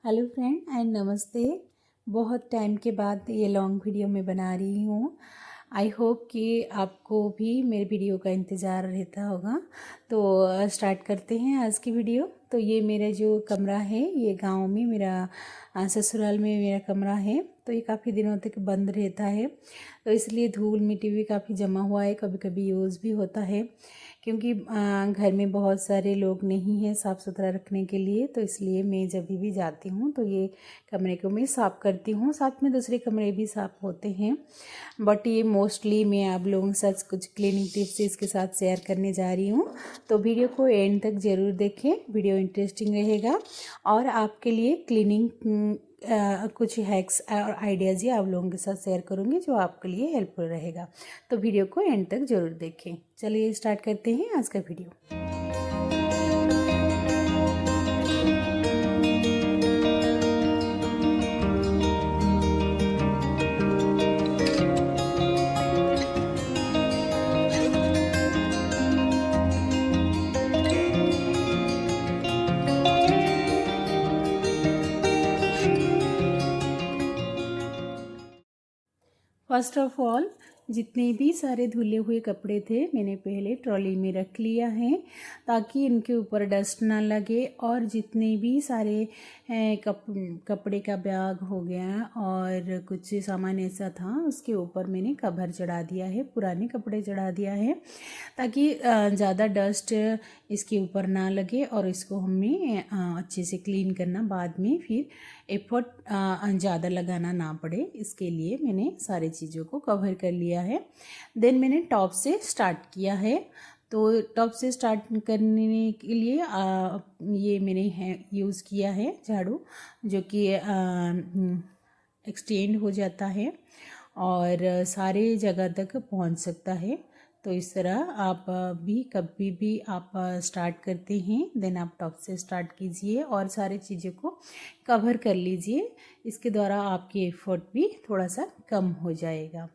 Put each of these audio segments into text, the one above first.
Hello friend and नमस्ते। बहुत time के बाद ये लॉन्ग वीडियो मैं बना रही हूँ। आई होप कि आपको भी मेरे वीडियो का इंतज़ार रहता होगा। तो स्टार्ट करते हैं आज की वीडियो। तो ये मेरा जो कमरा है, ये गांव में मेरा ससुराल में मेरा कमरा है। तो ये काफ़ी दिनों तक बंद रहता है, तो इसलिए धूल मिट्टी भी काफ़ी जमा हुआ है। कभी कभी यूज़ भी होता है, क्योंकि घर में बहुत सारे लोग नहीं हैं साफ़ सुथरा रखने के लिए। तो इसलिए मैं जब भी जाती हूँ तो ये कमरे को मैं साफ़ करती हूँ। साथ में दूसरे कमरे भी साफ़ होते हैं, बट ये मोस्टली मैं आप लोगों के साथ कुछ क्लीनिंग टिप्स इसके साथ शेयर करने जा रही हूँ। तो वीडियो को एंड तक ज़रूर देखें, वीडियो इंटरेस्टिंग रहेगा और आपके लिए क्लीनिंग कुछ हैक्स और आइडियाज़ ही आप लोगों के साथ शेयर करूँगी जो आपके लिए हेल्पफुल रहेगा। तो वीडियो को एंड तक ज़रूर देखें। चलिए स्टार्ट करते हैं आज का वीडियो। फर्स्ट ऑफ ऑल, जितने भी सारे धुले हुए कपड़े थे मैंने पहले ट्रॉली में रख लिया है, ताकि इनके ऊपर डस्ट ना लगे। और जितने भी सारे कपड़े का बैग हो गया और कुछ सामान ऐसा था, उसके ऊपर मैंने कवर चढ़ा दिया है, पुराने कपड़े चढ़ा दिया है, ताकि ज़्यादा डस्ट इसके ऊपर ना लगे और इसको हमें अच्छे से क्लीन करना बाद में फिर एफर्ट ज़्यादा लगाना ना पड़े। इसके लिए मैंने सारी चीज़ों को कवर कर लिया है। देन मैंने टॉप से स्टार्ट किया है। तो टॉप से स्टार्ट करने के लिए ये मैंने यूज़ किया है झाड़ू, जो कि एक्सटेंड हो जाता है और सारे जगह तक पहुंच सकता है। तो इस तरह आप भी कभी भी आप स्टार्ट करते हैं, देन आप टॉप से स्टार्ट कीजिए और सारी चीज़ों को कवर कर लीजिए। इसके द्वारा आपकी एफर्ट भी थोड़ा सा कम हो जाएगा।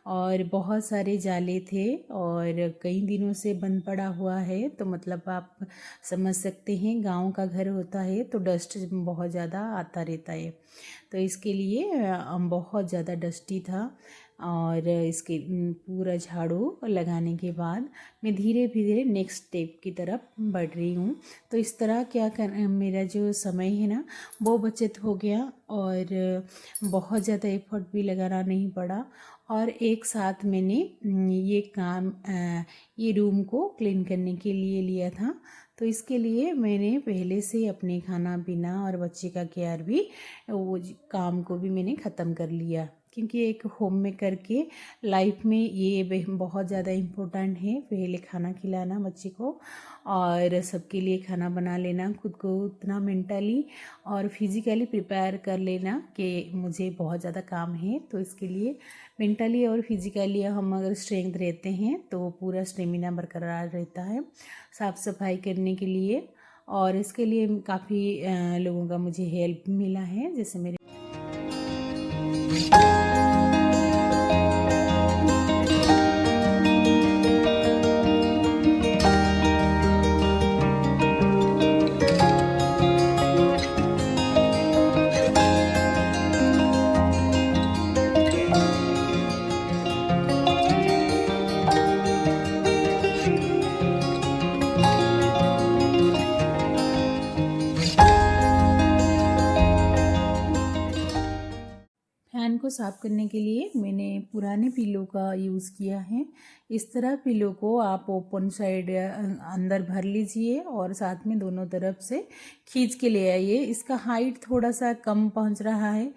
और बहुत सारे जाले थे और कई दिनों से बंद पड़ा हुआ है, तो मतलब आप समझ सकते हैं गांव का घर होता है तो डस्ट बहुत ज़्यादा आता रहता है। तो इसके लिए बहुत ज़्यादा डस्टी था। और इसके पूरा झाड़ू लगाने के बाद मैं धीरे धीरे नेक्स्ट स्टेप की तरफ बढ़ रही हूँ। तो इस तरह क्या कर मेरा जो समय है ना वो बचत हो गया और बहुत ज़्यादा एफर्ट भी लगाना नहीं पड़ा। और एक साथ मैंने ये काम ये रूम को क्लीन करने के लिए लिया था। तो इसके लिए मैंने पहले से अपने खाना पीना और बच्चे का केयर भी, वो काम को भी मैंने ख़त्म कर लिया, क्योंकि एक होम मेकर के लाइफ में ये बहुत ज़्यादा इम्पोर्टेंट है। पहले खाना खिलाना बच्चे को और सबके लिए खाना बना लेना, खुद को उतना मेंटली और फिज़िकली प्रिपेयर कर लेना कि मुझे बहुत ज़्यादा काम है। तो इसके लिए मेंटली और फिज़िकली हम अगर स्ट्रेंथ रहते हैं तो पूरा स्टेमिना बरकरार रहता है साफ़ सफाई करने के लिए। और इसके लिए काफ़ी लोगों का मुझे हेल्प मिला है, जैसे मेरे फैन को साफ़ करने के लिए मैंने पुराने पिलो का यूज़ किया है। इस तरह पिलो को आप ओपन साइड अंदर भर लीजिए और साथ में दोनों तरफ से खींच के ले आइए। इसका हाइट थोड़ा सा कम पहुंच रहा है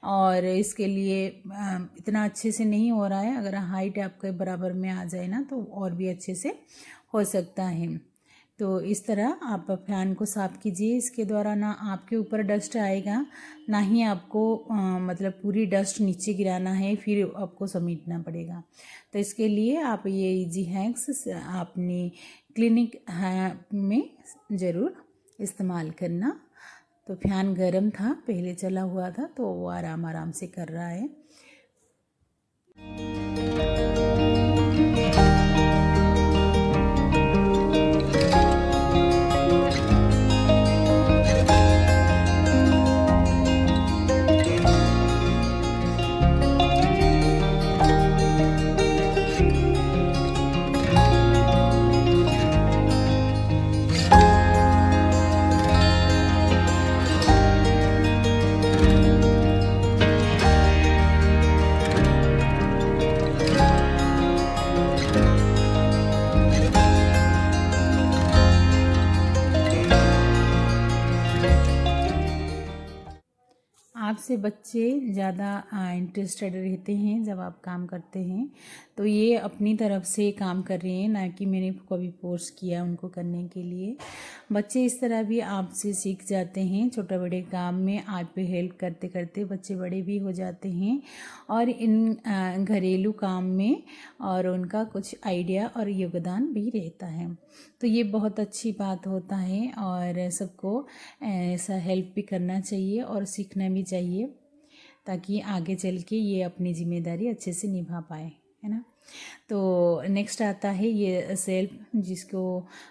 और इसके लिए इतना अच्छे से नहीं हो रहा है। अगर हाइट आपके बराबर में आ जाए ना तो और भी अच्छे से हो सकता है। तो इस तरह आप फैन को साफ़ कीजिए। इसके द्वारा ना आपके ऊपर डस्ट आएगा, ना ही आपको मतलब पूरी डस्ट नीचे गिराना है, फिर आपको समेटना पड़ेगा। तो इसके लिए आप ये इजी हैक्स अपनी क्लिनिक में ज़रूर इस्तेमाल करना। तो फैन गर्म था, पहले चला हुआ था, तो वो आराम आराम से कर रहा है। आपसे बच्चे ज़्यादा इंटरेस्टेड रहते हैं जब आप काम करते हैं, तो ये अपनी तरफ से काम कर रहे हैं, ना कि मैंने कभी फोर्स किया उनको करने के लिए। बच्चे इस तरह भी आपसे सीख जाते हैं, छोटे बड़े काम में आप पे हेल्प करते करते बच्चे बड़े भी हो जाते हैं और इन घरेलू काम में और उनका कुछ आइडिया और योगदान भी रहता है। तो ये बहुत अच्छी बात होता है और सबको ऐसा हेल्प भी करना चाहिए और सीखना भी चाहिए, ताकि आगे चल के ये अपनी जिम्मेदारी अच्छे से निभा पाए, है ना। तो नेक्स्ट आता है ये सेल्फ, जिसको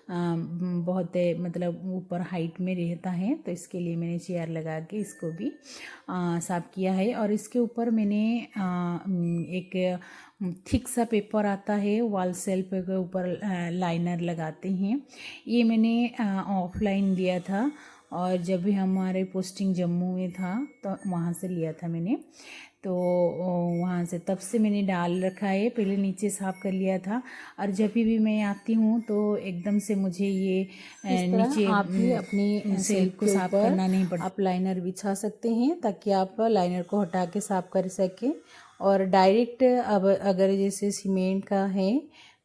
बहुत मतलब ऊपर हाइट में रहता है, तो इसके लिए मैंने चेयर लगा के इसको भी साफ़ किया है। और इसके ऊपर मैंने एक थिक सा पेपर आता है, वॉल सेल्फ के ऊपर लाइनर लगाते हैं। ये मैंने ऑफलाइन लिया था और जब भी हमारे पोस्टिंग जम्मू में था तो वहाँ से लिया था मैंने, तो वहाँ से तब से मैंने डाल रखा है। पहले नीचे साफ़ कर लिया था और जब भी मैं आती हूँ तो एकदम से मुझे ये नीचे आप भी अपनी सेल्फ को साफ़ करना नहीं पड़ता। आप लाइनर बिछा सकते हैं ताकि आप लाइनर को हटा के साफ़ कर सकें। और डायरेक्ट अब अगर जैसे सीमेंट का है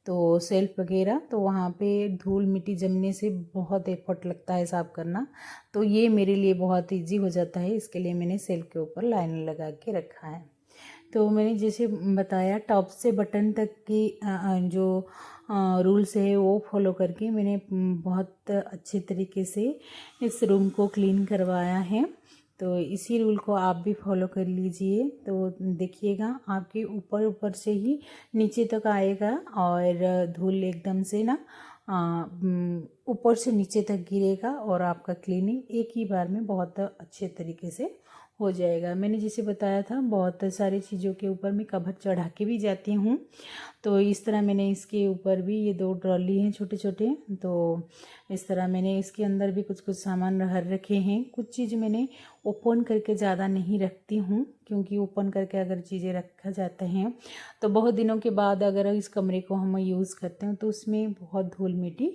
तो सेल्फ वगैरह, तो वहाँ पे धूल मिट्टी जमने से बहुत एफर्ट लगता है साफ़ करना, तो ये मेरे लिए बहुत इजी हो जाता है। इसके लिए मैंने सेल्फ के ऊपर लाइनर लगा के रखा है। तो मैंने जैसे बताया टॉप से बटन तक की जो रूल्स है वो फॉलो करके मैंने बहुत अच्छे तरीके से इस रूम को क्लीन करवाया है। तो इसी रूल को आप भी फॉलो कर लीजिए, तो देखिएगा आपके ऊपर ऊपर से ही नीचे तक आएगा और धूल एकदम से ना ऊपर से नीचे तक गिरेगा और आपका क्लीनिंग एक ही बार में बहुत अच्छे तरीके से हो जाएगा। मैंने जैसे बताया था बहुत सारी चीज़ों के ऊपर मैं कवर चढ़ा के भी जाती हूँ, तो इस तरह मैंने इसके ऊपर भी ये 2 ट्रॉली हैं छोटे छोटे, तो इस तरह मैंने इसके अंदर भी कुछ कुछ सामान रखे हैं। कुछ चीज़ मैंने ओपन करके ज़्यादा नहीं रखती हूँ, क्योंकि ओपन करके अगर चीज़ें रखा जाते हैं तो बहुत दिनों के बाद अगर इस कमरे को हम यूज़ करते हैं तो उसमें बहुत धूल मिट्टी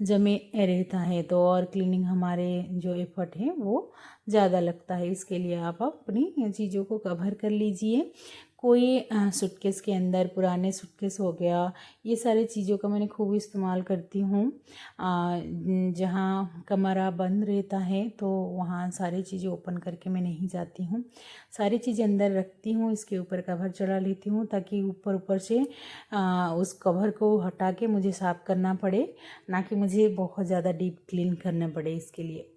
जमे रहता है, तो और क्लीनिंग हमारे जो एफर्ट है वो ज़्यादा लगता है। इसके लिए आप अपनी चीज़ों को कवर कर लीजिए। कोई सूटकेस के अंदर पुराने सूटकेस हो गया, ये सारी चीज़ों का मैंने खूब इस्तेमाल करती हूँ। जहाँ कमरा बंद रहता है तो वहाँ सारी चीज़ें ओपन करके मैं नहीं जाती हूँ, सारी चीज़ें अंदर रखती हूँ, इसके ऊपर कवर चढ़ा लेती हूँ ताकि ऊपर ऊपर से उस कवर को हटा के मुझे साफ़ करना पड़े, ना कि मुझे बहुत ज़्यादा डीप क्लीन करना पड़े इसके लिए।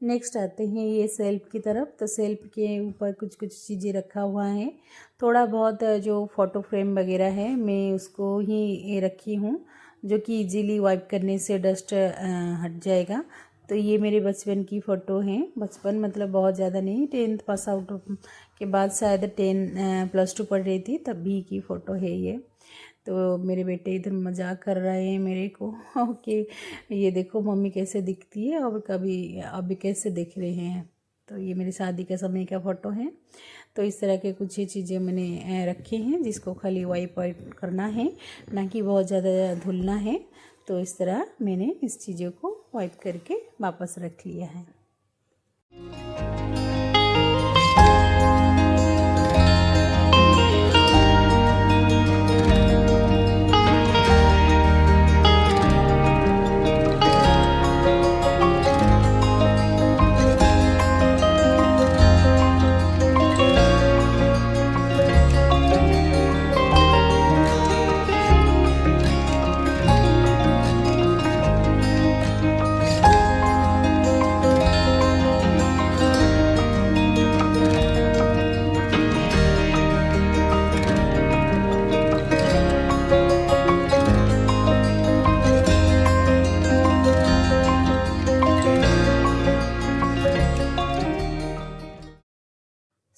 नेक्स्ट आते हैं ये सेल्फ की तरफ। तो सेल्फ के ऊपर कुछ कुछ चीज़ें रखा हुआ है, थोड़ा बहुत जो फ़ोटो फ्रेम वगैरह है मैं उसको ही रखी हूँ, जो कि इजीली वाइप करने से डस्ट हट जाएगा। तो ये मेरे बचपन की फ़ोटो हैं, बचपन मतलब बहुत ज़्यादा नहीं, 10th पास आउट के बाद शायद 10+2 पढ़ रही थी तब भी की फ़ोटो है ये। तो मेरे बेटे इधर मजाक कर रहे हैं मेरे को कि ये देखो मम्मी कैसे दिखती है और कभी अभी कैसे दिख रहे हैं। तो ये मेरी शादी के समय का फ़ोटो है। तो इस तरह के कुछ ही चीज़ें मैंने रखी हैं जिसको खाली वाइप करना है, ना कि बहुत ज़्यादा धुलना है। तो इस तरह मैंने इस चीज़ों को वाइप करके वापस रख लिया है।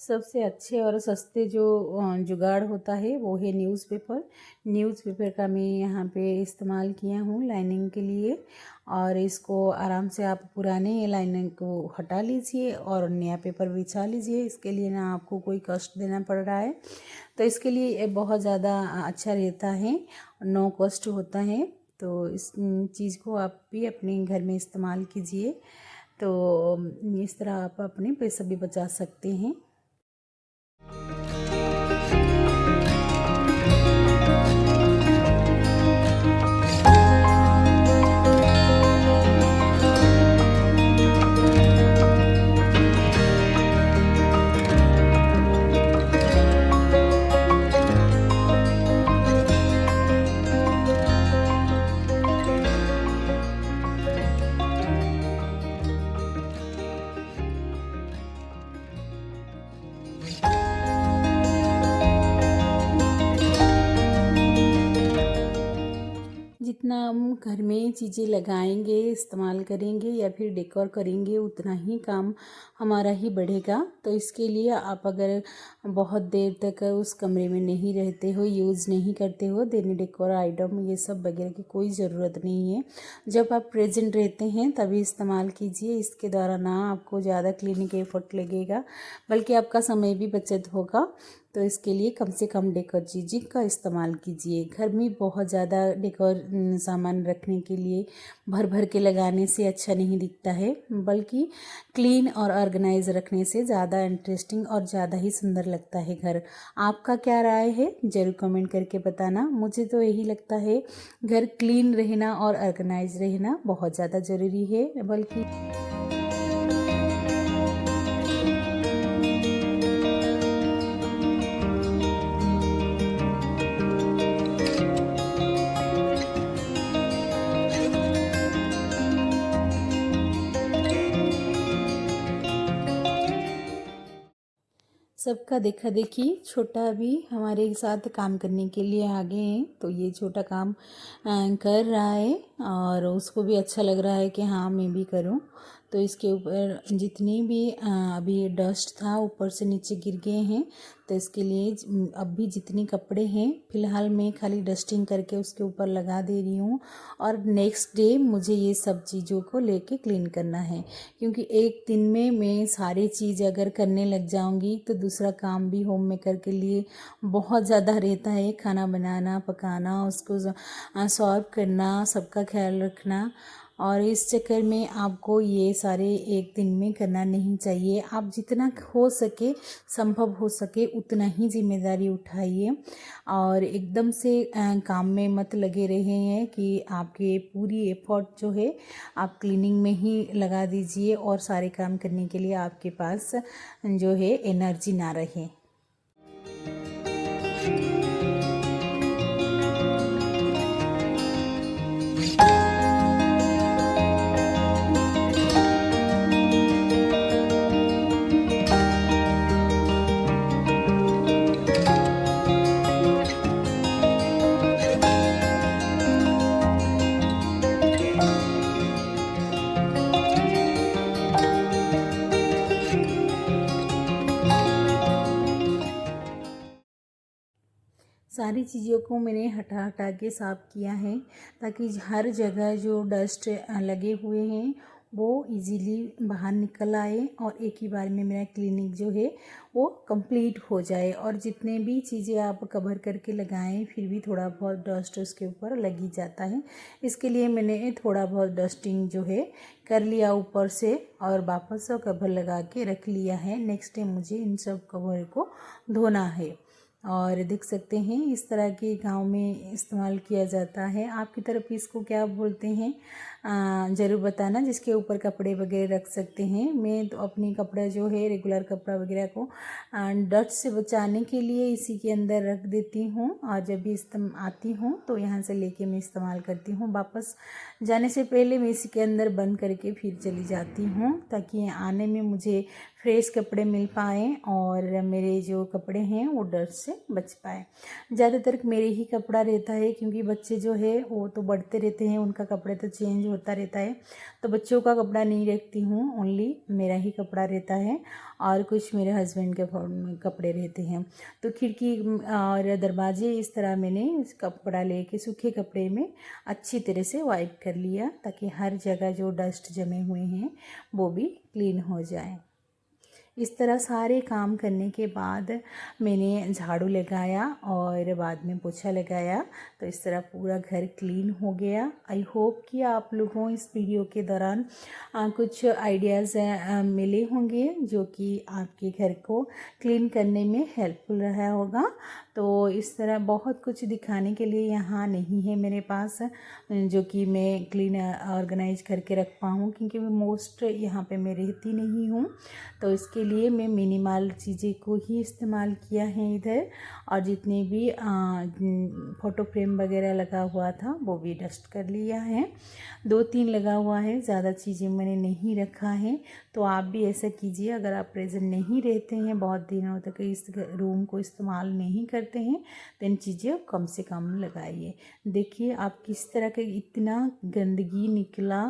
सबसे अच्छे और सस्ते जो जुगाड़ होता है वो है न्यूज़पेपर। न्यूज़पेपर का मैं यहाँ पे इस्तेमाल किया हूँ लाइनिंग के लिए। और इसको आराम से आप पुराने लाइनिंग को हटा लीजिए और नया पेपर बिछा लीजिए। इसके लिए ना आपको कोई कष्ट देना पड़ रहा है, तो इसके लिए ये बहुत ज़्यादा अच्छा रहता है, नो कॉस्ट होता है। तो इस चीज़ को आप भी अपने घर में इस्तेमाल कीजिए, तो इस तरह आप अपने पैसे भी बचा सकते हैं। जितना हम घर में चीज़ें लगाएंगे, इस्तेमाल करेंगे या फिर डेकोर करेंगे, उतना ही काम हमारा ही बढ़ेगा। तो इसके लिए आप अगर बहुत देर तक उस कमरे में नहीं रहते हो, यूज़ नहीं करते हो, देन डेकोर आइटम ये सब वगैरह की कोई ज़रूरत नहीं है। जब आप प्रेजेंट रहते हैं तभी इस्तेमाल कीजिए। इसके द्वारा ना आपको ज़्यादा क्लीनिंग एफर्ट लगेगा, बल्कि आपका समय भी बचत होगा। तो इसके लिए कम से कम डेकोर चीज़ें का इस्तेमाल कीजिए। घर में बहुत ज़्यादा डेकोर सामान रखने के लिए भर भर के लगाने से अच्छा नहीं दिखता है, बल्कि क्लीन और ऑर्गेनाइज रखने से ज़्यादा इंटरेस्टिंग और ज़्यादा ही सुंदर लगता है घर। आपका क्या राय है ज़रूर कमेंट करके बताना। मुझे तो यही लगता है घर क्लीन रहना और ऑर्गेनाइज रहना बहुत ज़्यादा ज़रूरी है, बल्कि सबका देखा देखी छोटा भी हमारे साथ काम करने के लिए आ गए हैं। तो ये छोटा काम कर रहा है और उसको भी अच्छा लग रहा है कि हाँ मैं भी करूं। तो इसके ऊपर जितनी भी अभी डस्ट था ऊपर से नीचे गिर गए हैं, तो इसके लिए अब भी जितनी कपड़े हैं फ़िलहाल मैं खाली डस्टिंग करके उसके ऊपर लगा दे रही हूँ। और नेक्स्ट डे मुझे ये सब चीज़ों को लेके क्लीन करना है, क्योंकि एक दिन में मैं सारी चीज़ अगर करने लग जाऊँगी तो दूसरा काम भी होम मेकर के लिए बहुत ज़्यादा रहता है। खाना बनाना, पकाना, उसको सर्व करना, सबका ख्याल रखना, और इस चक्कर में आपको ये सारे एक दिन में करना नहीं चाहिए। आप जितना हो सके, संभव हो सके उतना ही जिम्मेदारी उठाइए और एकदम से काम में मत लगे रहे हैं कि आपके पूरी एफर्ट जो है आप क्लीनिंग में ही लगा दीजिए और सारे काम करने के लिए आपके पास जो है एनर्जी ना रहे। सारी चीज़ों को मैंने हटा हटा के साफ़ किया है, ताकि हर जगह जो डस्ट लगे हुए हैं वो इजीली बाहर निकल आए और एक ही बार में मेरा क्लीनिक जो है वो कंप्लीट हो जाए। और जितने भी चीज़ें आप कवर करके लगाएं फिर भी थोड़ा बहुत डस्ट उसके ऊपर लग ही जाता है। इसके लिए मैंने थोड़ा बहुत डस्टिंग जो है कर लिया ऊपर से और वापस कवर लगा के रख लिया है। नेक्स्ट टाइम मुझे इन सब कवर को धोना है। और देख सकते हैं इस तरह के गांव में इस्तेमाल किया जाता है। आपकी तरफ इसको क्या बोलते हैं ज़रूर बताना, जिसके ऊपर कपड़े वगैरह रख सकते हैं। मैं तो अपनी कपड़ा जो है रेगुलर कपड़ा वगैरह को डस्ट से बचाने के लिए इसी के अंदर रख देती हूँ, और जब भी आती हूँ तो यहाँ से लेके मैं इस्तेमाल करती हूँ। वापस जाने से पहले मैं इसी के अंदर बंद करके फिर चली जाती हूँ, ताकि आने में मुझे फ्रेश कपड़े मिल पाएँ और मेरे जो कपड़े हैं वो डस्ट से बच पाए। ज़्यादातर मेरे ही कपड़ा रहता है, क्योंकि बच्चे जो है वो तो बढ़ते रहते हैं, उनका कपड़े तो चेंज होता रहता है। तो बच्चों का कपड़ा नहीं रखती हूँ, ओनली मेरा ही कपड़ा रहता है और कुछ मेरे हस्बैंड के कपड़े रहते हैं। तो खिड़की और दरवाजे इस तरह मैंने कपड़ा लेके सूखे कपड़े में अच्छी तरह से वाइप कर लिया, ताकि हर जगह जो डस्ट जमे हुए हैं वो भी क्लीन हो जाए। इस तरह सारे काम करने के बाद मैंने झाड़ू लगाया और बाद में पोछा लगाया। तो इस तरह पूरा घर क्लीन हो गया। आई होप कि आप लोगों इस वीडियो के दौरान कुछ आइडियाज़ मिले होंगे जो कि आपके घर को क्लीन करने में हेल्पफुल रहा होगा। तो इस तरह बहुत कुछ दिखाने के लिए यहाँ नहीं है मेरे पास जो कि मैं क्लीन ऑर्गेनाइज करके रख पाऊँ, क्योंकि मैं मोस्ट यहाँ पे मैं रहती नहीं हूँ। तो इसके लिए मैं मिनिमल चीज़ें को ही इस्तेमाल किया है इधर। और जितने भी फ़ोटो फ्रेम वगैरह लगा हुआ था वो भी डस्ट कर लिया है। 2-3 लगा हुआ है, ज़्यादा चीज़ें मैंने नहीं रखा है। तो आप भी ऐसा कीजिए, अगर आप प्रेजेंट नहीं रहते हैं, बहुत दिनों तक इस रूम को इस्तेमाल नहीं करते हैं, तो इन चीज़ें कम से कम लगाइए। देखिए आप किस तरह का इतना गंदगी निकला,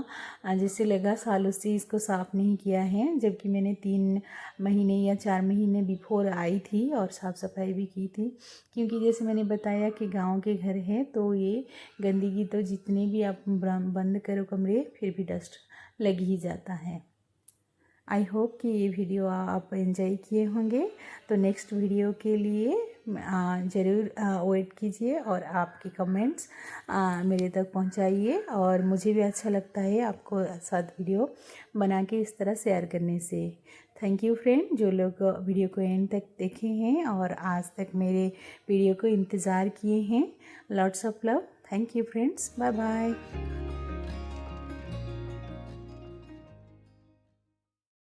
जैसे लगा सालों से इसको साफ़ नहीं किया है, जबकि मैंने 3 महीने या 4 महीने बिफोर आई थी और साफ़ सफाई भी की थी। क्योंकि जैसे मैंने बताया कि गांव के घर हैं, तो ये गंदगी तो जितने भी आप बंद करो कमरे फिर भी डस्ट लग ही जाता है। आई होप कि ये वीडियो आप एंजॉय किए होंगे। तो नेक्स्ट वीडियो के लिए ज़रूर वेट कीजिए और आपके कमेंट्स मेरे तक पहुंचाइए। और मुझे भी अच्छा लगता है आपको साथ वीडियो बना के इस तरह शेयर करने से। थैंक यू फ्रेंड, जो लोग वीडियो को एंड तक देखे हैं और आज तक मेरे वीडियो को इंतज़ार किए हैं। Lots of love. Thank you friends, bye bye.